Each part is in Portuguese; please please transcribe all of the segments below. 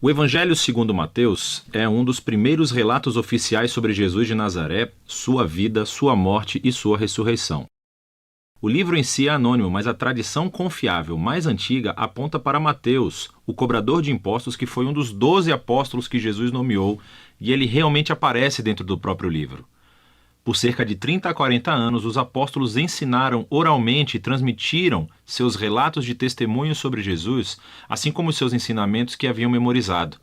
O Evangelho segundo Mateus é um dos primeiros relatos oficiais sobre Jesus de Nazaré, sua vida, sua morte e sua ressurreição. O livro em si é anônimo, mas a tradição confiável mais antiga aponta para Mateus, o cobrador de impostos que foi um dos 12 apóstolos que Jesus nomeou, e ele realmente aparece dentro do próprio livro. Por cerca de 30 a 40 anos, os apóstolos ensinaram oralmente e transmitiram seus relatos de testemunho sobre Jesus, assim como seus ensinamentos que haviam memorizado.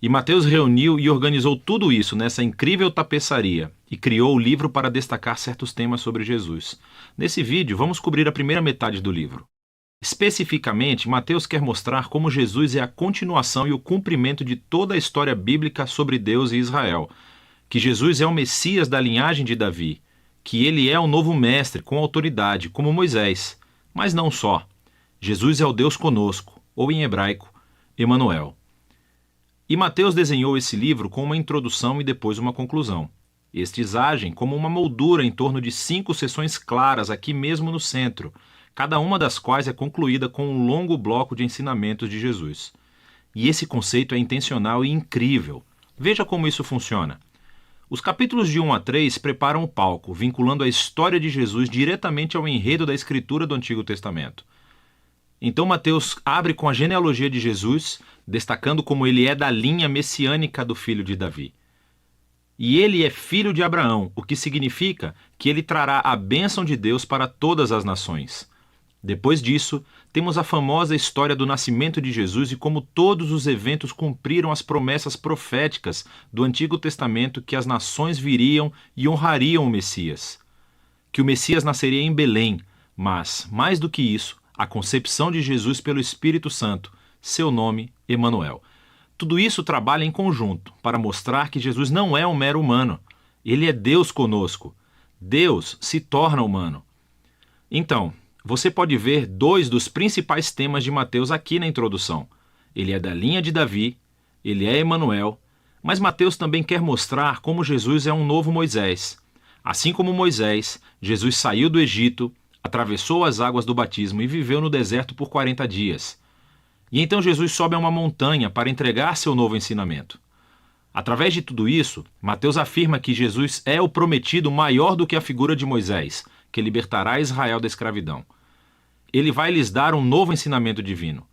E Mateus reuniu e organizou tudo isso nessa incrível tapeçaria e criou o livro para destacar certos temas sobre Jesus. Nesse vídeo, vamos cobrir a primeira metade do livro. Especificamente, Mateus quer mostrar como Jesus é a continuação e o cumprimento de toda a história bíblica sobre Deus e Israel, que Jesus é o Messias da linhagem de Davi, que ele é o novo mestre com autoridade, como Moisés. Mas não só. Jesus é o Deus conosco, ou em hebraico, Emanuel. E Mateus desenhou esse livro com uma introdução e depois uma conclusão. Estes agem como uma moldura em torno de 5 seções claras aqui mesmo no centro, cada uma das quais é concluída com um longo bloco de ensinamentos de Jesus. E esse conceito é intencional e incrível. Veja como isso funciona. Os capítulos de 1 a 3 preparam o palco, vinculando a história de Jesus diretamente ao enredo da escritura do Antigo Testamento. Então Mateus abre com a genealogia de Jesus, destacando como ele é da linha messiânica do filho de Davi. E ele é filho de Abraão, o que significa que ele trará a bênção de Deus para todas as nações. Depois disso, temos a famosa história do nascimento de Jesus e como todos os eventos cumpriram as promessas proféticas do Antigo Testamento que as nações viriam e honrariam o Messias. Que o Messias nasceria em Belém, mas, mais do que isso, a concepção de Jesus pelo Espírito Santo, seu nome, Emanuel. Tudo isso trabalha em conjunto para mostrar que Jesus não é um mero humano. Ele é Deus conosco. Deus se torna humano. Então, você pode ver 2 dos principais temas de Mateus aqui na introdução. Ele é da linha de Davi, ele é Emanuel, mas Mateus também quer mostrar como Jesus é um novo Moisés. Assim como Moisés, Jesus saiu do Egito, atravessou as águas do batismo e viveu no deserto por 40 dias. E então Jesus sobe a uma montanha para entregar seu novo ensinamento. Através de tudo isso, Mateus afirma que Jesus é o prometido maior do que a figura de Moisés, que libertará Israel da escravidão. Ele vai lhes dar um novo ensinamento divino.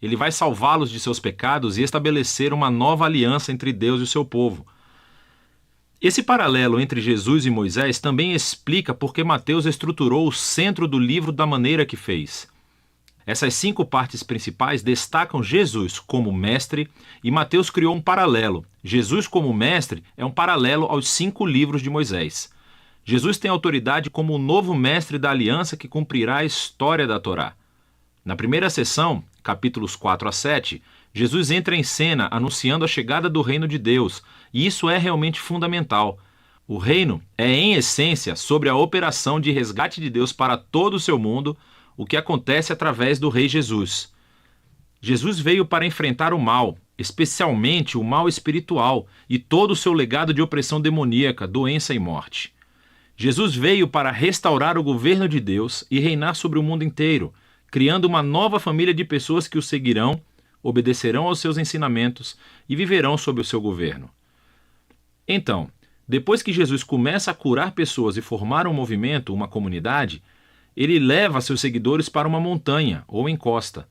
Ele vai salvá-los de seus pecados e estabelecer uma nova aliança entre Deus e o seu povo. Esse paralelo entre Jesus e Moisés também explica por que Mateus estruturou o centro do livro da maneira que fez. Essas 5 partes principais destacam Jesus como mestre e Mateus criou um paralelo. Jesus como mestre é um paralelo aos 5 livros de Moisés. Jesus tem autoridade como o novo mestre da aliança que cumprirá a história da Torá. Na primeira sessão, capítulos 4 a 7, Jesus entra em cena anunciando a chegada do reino de Deus, e isso é realmente fundamental. O reino é, em essência, sobre a operação de resgate de Deus para todo o seu mundo, o que acontece através do Rei Jesus. Jesus veio para enfrentar o mal, especialmente o mal espiritual, e todo o seu legado de opressão demoníaca, doença e morte. Jesus veio para restaurar o governo de Deus e reinar sobre o mundo inteiro, criando uma nova família de pessoas que o seguirão, obedecerão aos seus ensinamentos e viverão sob o seu governo. Então, depois que Jesus começa a curar pessoas e formar um movimento, uma comunidade, ele leva seus seguidores para uma montanha ou encosta.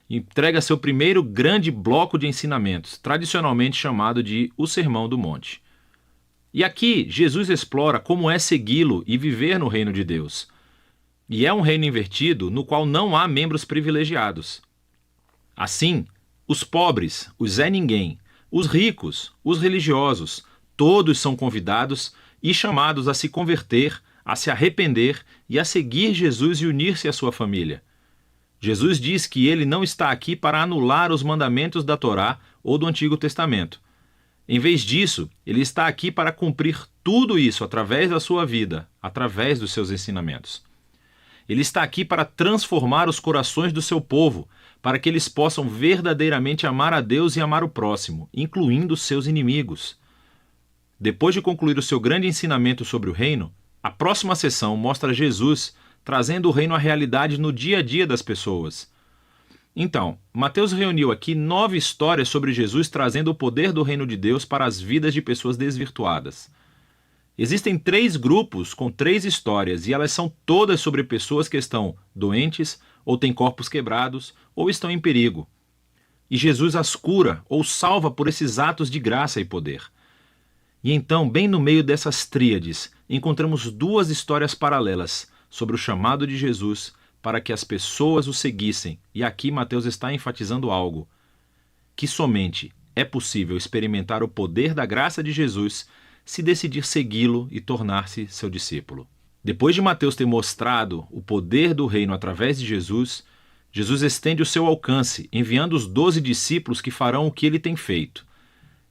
Entrega seu primeiro grande bloco de ensinamentos, tradicionalmente chamado de o Sermão do Monte. E aqui, Jesus explora como é segui-lo e viver no reino de Deus. E é um reino invertido no qual não há membros privilegiados. Assim, os pobres, os Zé Ninguém, os ricos, os religiosos, todos são convidados e chamados a se converter, a se arrepender e a seguir Jesus e unir-se à sua família. Jesus diz que ele não está aqui para anular os mandamentos da Torá ou do Antigo Testamento. Em vez disso, ele está aqui para cumprir tudo isso através da sua vida, através dos seus ensinamentos. Ele está aqui para transformar os corações do seu povo, para que eles possam verdadeiramente amar a Deus e amar o próximo, incluindo seus inimigos. Depois de concluir o seu grande ensinamento sobre o reino, a próxima sessão mostra Jesus trazendo o reino à realidade no dia a dia das pessoas. Então, Mateus reuniu aqui 9 histórias sobre Jesus trazendo o poder do reino de Deus para as vidas de pessoas desvirtuadas. Existem 3 grupos com 3 histórias e elas são todas sobre pessoas que estão doentes, ou têm corpos quebrados, ou estão em perigo. E Jesus as cura ou salva por esses atos de graça e poder. E então, bem no meio dessas tríades, encontramos 2 histórias paralelas sobre o chamado de Jesus para que as pessoas o seguissem. E aqui Mateus está enfatizando algo: que somente é possível experimentar o poder da graça de Jesus se decidir segui-lo e tornar-se seu discípulo. Depois de Mateus ter mostrado o poder do reino através de Jesus, Jesus estende o seu alcance, enviando os 12 discípulos que farão o que ele tem feito.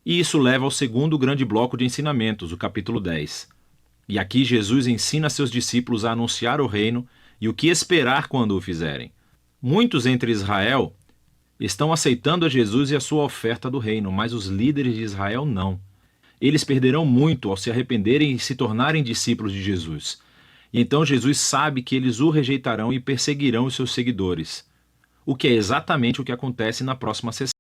E isso leva ao segundo grande bloco de ensinamentos, o capítulo 10. E aqui Jesus ensina seus discípulos a anunciar o reino e o que esperar quando o fizerem. Muitos entre Israel estão aceitando a Jesus e a sua oferta do reino, mas os líderes de Israel não. Eles perderão muito ao se arrependerem e se tornarem discípulos de Jesus. E então Jesus sabe que eles o rejeitarão e perseguirão os seus seguidores. O que é exatamente o que acontece na próxima sessão.